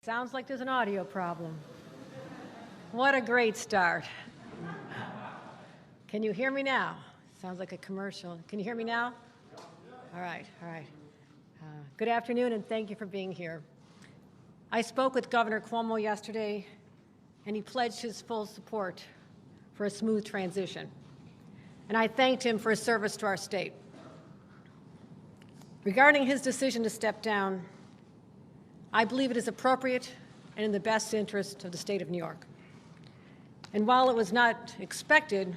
Sounds like there's an audio problem. What a great start. Can you hear me now? Sounds like a commercial. Can you hear me now? All right. Good afternoon, and thank you for being here. I spoke with Governor Cuomo yesterday, and he pledged his full support for a smooth transition. And I thanked him for his service to our state. Regarding his decision to step down, I believe it is appropriate and in the best interest of the state of New York. And while it was not expected,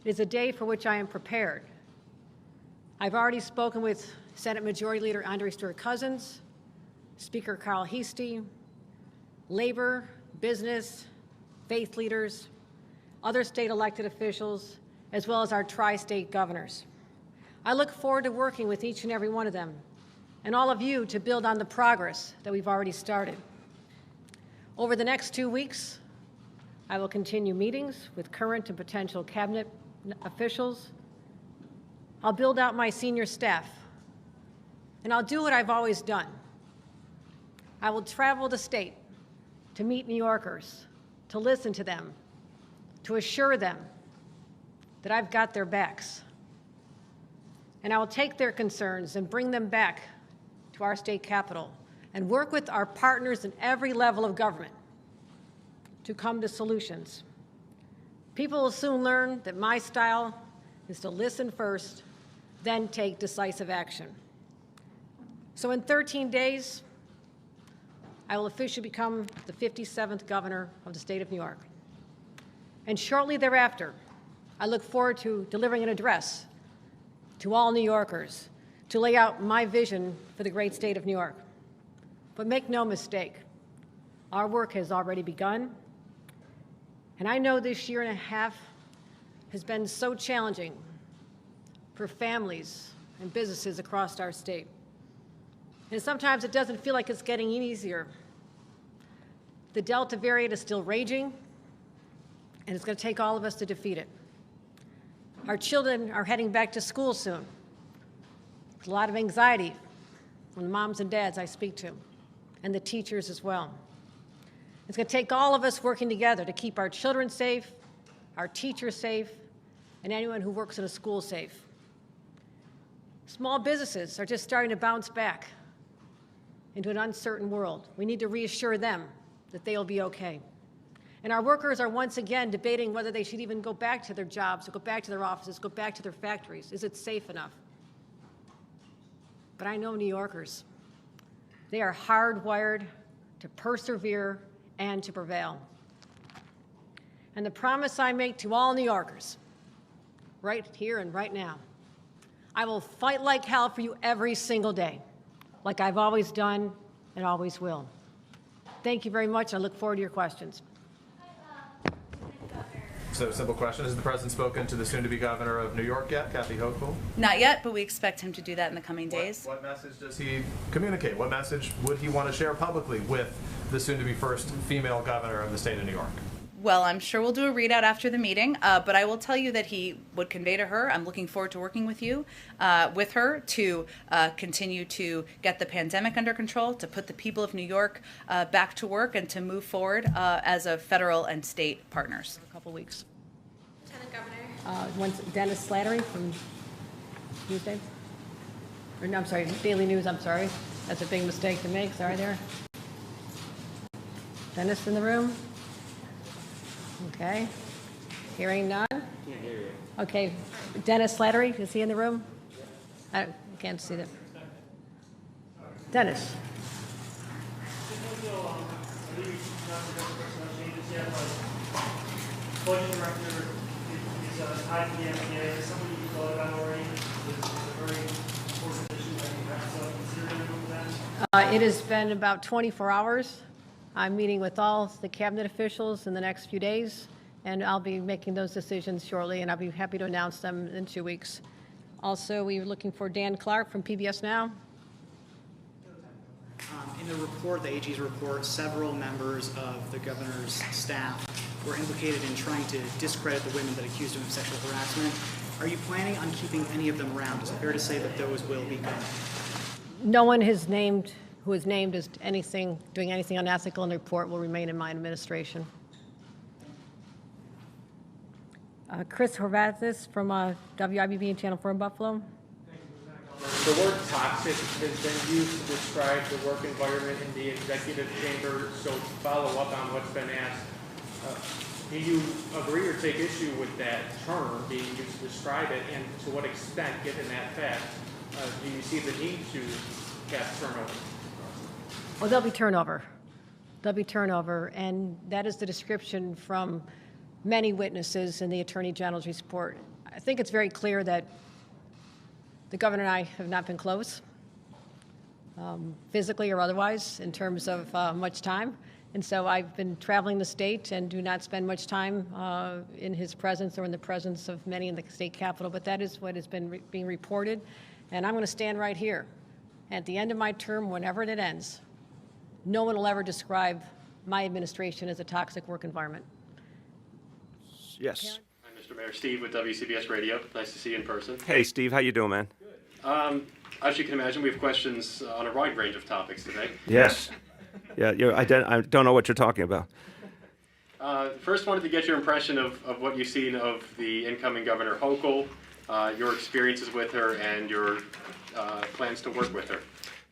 it is a day for which I am prepared. I've already spoken with Senate Majority Leader Andre Stewart-Cousins, Speaker Carl Heastie, labor, business, faith leaders, other state elected officials, as well as our tri-state governors. I look forward to working with each and every one of them and all of you to build on the progress that we've already started. Over the next 2 weeks, I will continue meetings with current and potential cabinet officials. I'll build out my senior staff, and I'll do what I've always done. I will travel the state to meet New Yorkers, to listen to them, to assure them that I've got their backs. And I will take their concerns and bring them back to our state capitol and work with our partners in every level of government to come to solutions. People will soon learn that my style is to listen first, then take decisive action. So in 13 days, I will officially become the 57th governor of the state of New York. And shortly thereafter, I look forward to delivering an address to all New Yorkers to lay out my vision for the great state of New York. But make no mistake, our work has already begun. And I know this year and a half has been so challenging for families and businesses across our state. And sometimes it doesn't feel like it's getting easier. The Delta variant is still raging, and it's going to take all of us to defeat it. Our children are heading back to school soon. There's a lot of anxiety from the moms and dads I speak to, and the teachers as well. It's going to take all of us working together to keep our children safe, our teachers safe, and anyone who works in a school safe. Small businesses are just starting to bounce back into an uncertain world. We need to reassure them that they'll be okay. And our workers are once again debating whether they should even go back to their jobs, or go back to their offices, go back to their factories. Is it safe enough? But I know New Yorkers. They are hardwired to persevere and to prevail. And the promise I make to all New Yorkers, right here and right now, I will fight like hell for you every single day, like I've always done and always will. Thank you very much. I look forward to your questions. So, simple question. Has the president spoken to the soon-to-be governor of New York yet, Kathy Hochul? Not yet, but we expect him to do that in the coming days. What message does he communicate? What message would he want to share publicly with the soon-to-be first female governor of the state of New York? Well, I'm sure we'll do a readout after the meeting, but I will tell you that he would convey to her, I'm looking forward to working with you, with her to continue to get the pandemic under control, to put the people of New York back to work, and to move forward as a federal and state partners. A couple weeks. Lieutenant Governor. One's Dennis Slattery from Newsday. Or no, I'm sorry, Daily News, I'm sorry. That's a big mistake to make, sorry there. Dennis in the room? Okay. Hearing none? Can't hear you. Okay. Dennis Slattery, is he in the room? I can't see them. Dennis. Budget director is tied to the FDA. Is somebody you thought about already? It's a very important issue that you have to consider with that. It has been about 24 hours. I'm meeting with all the cabinet officials in the next few days, and I'll be making those decisions shortly, and I'll be happy to announce them in 2 weeks. Also, we are looking for Dan Clark from PBS Now. In the report, the AG's report, several members of the governor's staff were implicated in trying to discredit the women that accused him of sexual harassment. Are you planning on keeping any of them around? Is it fair to say that those will be gone? No one has named who is named as doing anything unethical in the report will remain in my administration. Chris Horvathis from WIBB and Channel 4 in Buffalo. The word toxic has been used to describe the work environment in the executive chamber. So to follow up on what's been asked, do you agree or take issue with that term being used to describe it? And to what extent, given that fact, do you see the need to have turnover? Well, there'll be turnover. There'll be turnover, and that is the description from many witnesses in the Attorney General's report. I think it's very clear that the governor and I have not been close, physically or otherwise, in terms of much time. And so I've been traveling the state and do not spend much time in his presence or in the presence of many in the state capitol, but that is what has been being reported. And I'm going to stand right here. At the end of my term, whenever it ends, no one will ever describe my administration as a toxic work environment. Yes. Hi, Mr. Mayor. Steve with WCBS Radio. Nice to see you in person. Hey, Steve, how you doing, man? As you can imagine, we have questions on a wide range of topics today. Yes. Yeah, I don't know what you're talking about. First, wanted to get your impression of what you've seen of the incoming Governor Hochul, your experiences with her, and your plans to work with her.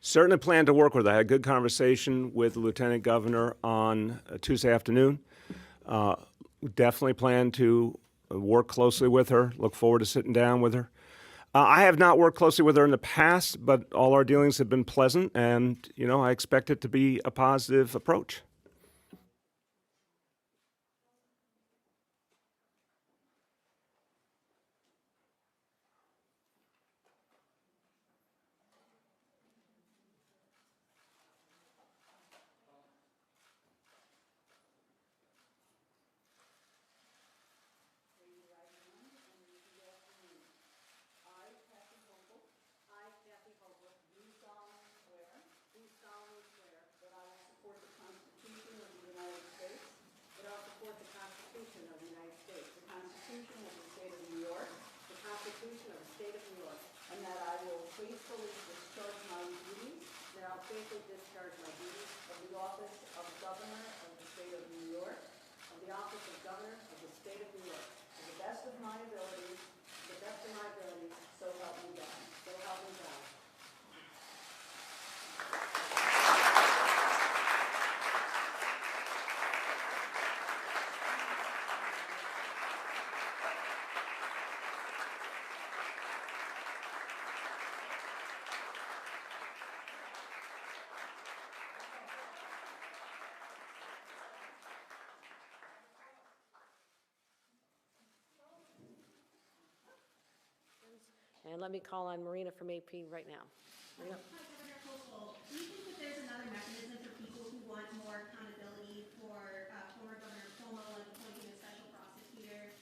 Certainly plan to work with her. I had a good conversation with the Lieutenant Governor on Tuesday afternoon. Definitely plan to work closely with her. Look forward to sitting down with her. I have not worked closely with her in the past, but all our dealings have been pleasant, and I expect it to be a positive approach. Faithfully discharge my duties of the office of Governor of the State of New York, of the office of Governor of the State of New York, to the best of my abilities, so help me God. So help me God. And let me call on Marina from AP right now. Marina. Hi, Governor Hochul. Do you think that there's another mechanism for people who want more accountability for former Governor Cuomo, like appointing a special prosecutor?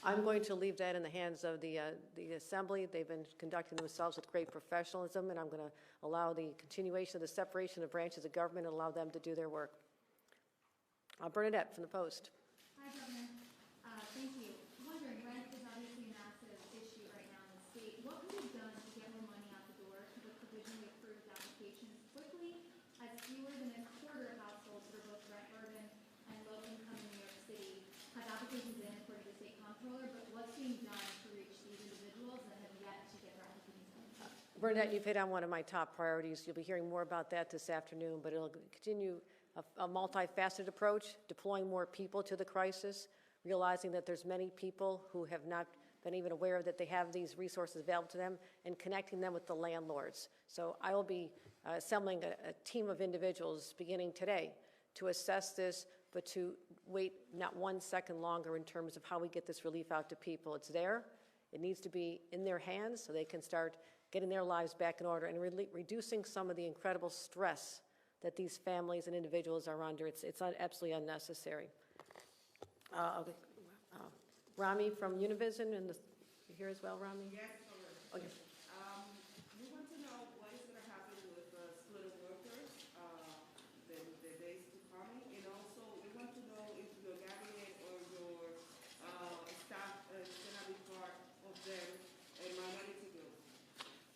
I'm going to leave that in the hands of the Assembly. They've been conducting themselves with great professionalism, and I'm going to allow the continuation of the separation of branches of government and allow them to do their work. Bernadette from the Post. Hi, Governor. Thank you. Wondering, rent is obviously a massive issue right now in the state. What can be done to get more money out the door to the provisionally approved applications quickly, as fewer than a quarter of households that are both rent burden and low income in New York City have applications in according to the state comptroller, but what's being done to reach these individuals that have yet to get their applications in? Bernadette, you've hit on one of my top priorities. You'll be hearing more about that this afternoon, but it'll continue a multifaceted approach, deploying more people to the crisis, realizing that there's many people who have not been even aware that they have these resources available to them, and connecting them with the landlords. So I will be assembling a team of individuals beginning today to assess this, but to wait not 1 second longer in terms of how we get this relief out to people. It's there. It needs to be in their hands so they can start getting their lives back in order and reducing some of the incredible stress that these families and individuals are under. It's absolutely unnecessary. Rami from Univision, you here as well, Rami? Yes, okay. We want to know what is going to happen with skilled workers, the days to come, and also we want to know if your cabinet or your staff is going to be part of them minority bills.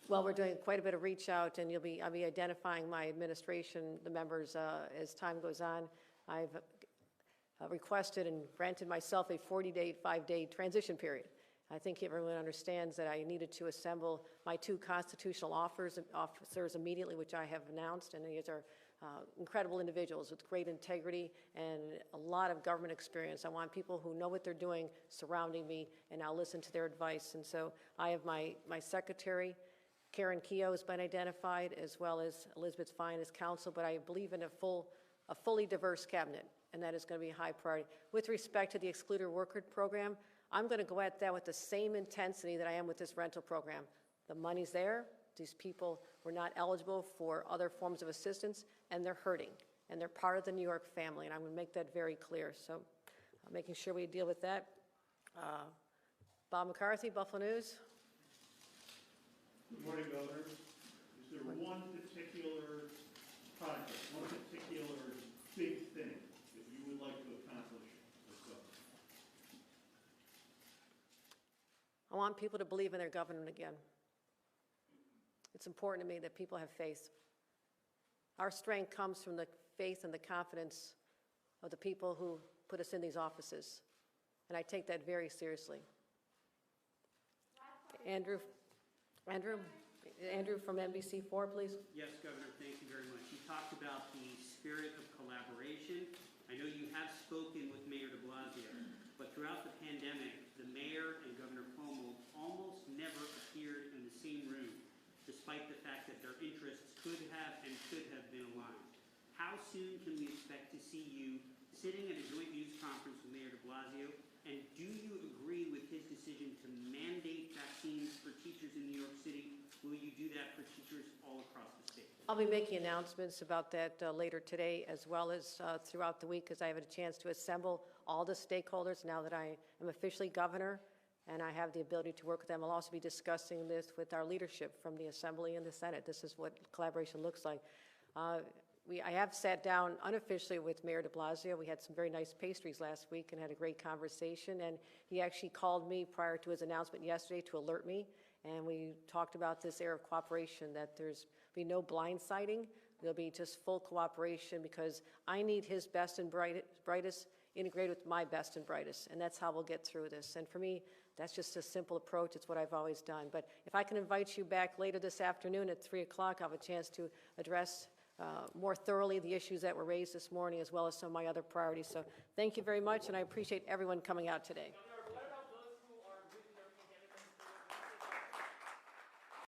Well, we're doing quite a bit of reach out, and I'll be identifying my administration, the members, as time goes on. I've requested and granted myself a 40-day, 5-day transition period. I think everyone understands that I needed to assemble my 2 constitutional officers immediately, which I have announced, and these are incredible individuals with great integrity and a lot of government experience. I want people who know what they're doing surrounding me, and I'll listen to their advice. And so I have my secretary, Karen Keogh, has been identified, as well as Elizabeth Fine as counsel, but I believe in a fully diverse cabinet, and that is going to be a high priority. With respect to the excluded worker program, I'm going to go at that with the same intensity that I am with this rental program. The money's there. These people were not eligible for other forms of assistance, and they're hurting, and they're part of the New York family, and I'm going to make that very clear. So making sure we deal with that. Bob McCarthy, Buffalo News. Good morning, Governor. Is there one particular project, one particular big thing that you would like to accomplish as governor? I want people to believe in their government again. It's important to me that people have faith. Our strength comes from the faith and the confidence of the people who put us in these offices, and I take that very seriously. Andrew from NBC4, please. Yes, Governor, thank you very much. You talked about the spirit of collaboration. I know you have spoken with Mayor de Blasio, but throughout the pandemic, the mayor and Governor Cuomo almost never appeared in the same room, despite the fact that their interests could have and should have been aligned. How soon can we expect to see you sitting at a joint news conference with Mayor de Blasio? And do you agree with his decision to mandate vaccines for teachers in New York City? Will you do that for teachers all across the state? I'll be making announcements about that later today, as well as throughout the week, because I have a chance to assemble all the stakeholders now that I am officially governor, and I have the ability to work with them. I'll also be discussing this with our leadership from the Assembly and the Senate. This is what collaboration looks like. I have sat down unofficially with Mayor de Blasio. We had some very nice pastries last week and had a great conversation, and he actually called me prior to his announcement yesterday to alert me, and we talked about this era of cooperation, that there's be no blindsiding. There'll be just full cooperation, because I need his best and brightest integrated with my best and brightest, and that's how we'll get through this. And for me, that's just a simple approach. It's what I've always done. But if I can invite you back later this afternoon at 3 o'clock, I'll have a chance to address more thoroughly the issues that were raised this morning, as well as some of my other priorities. So thank you very much, and I appreciate everyone coming out today.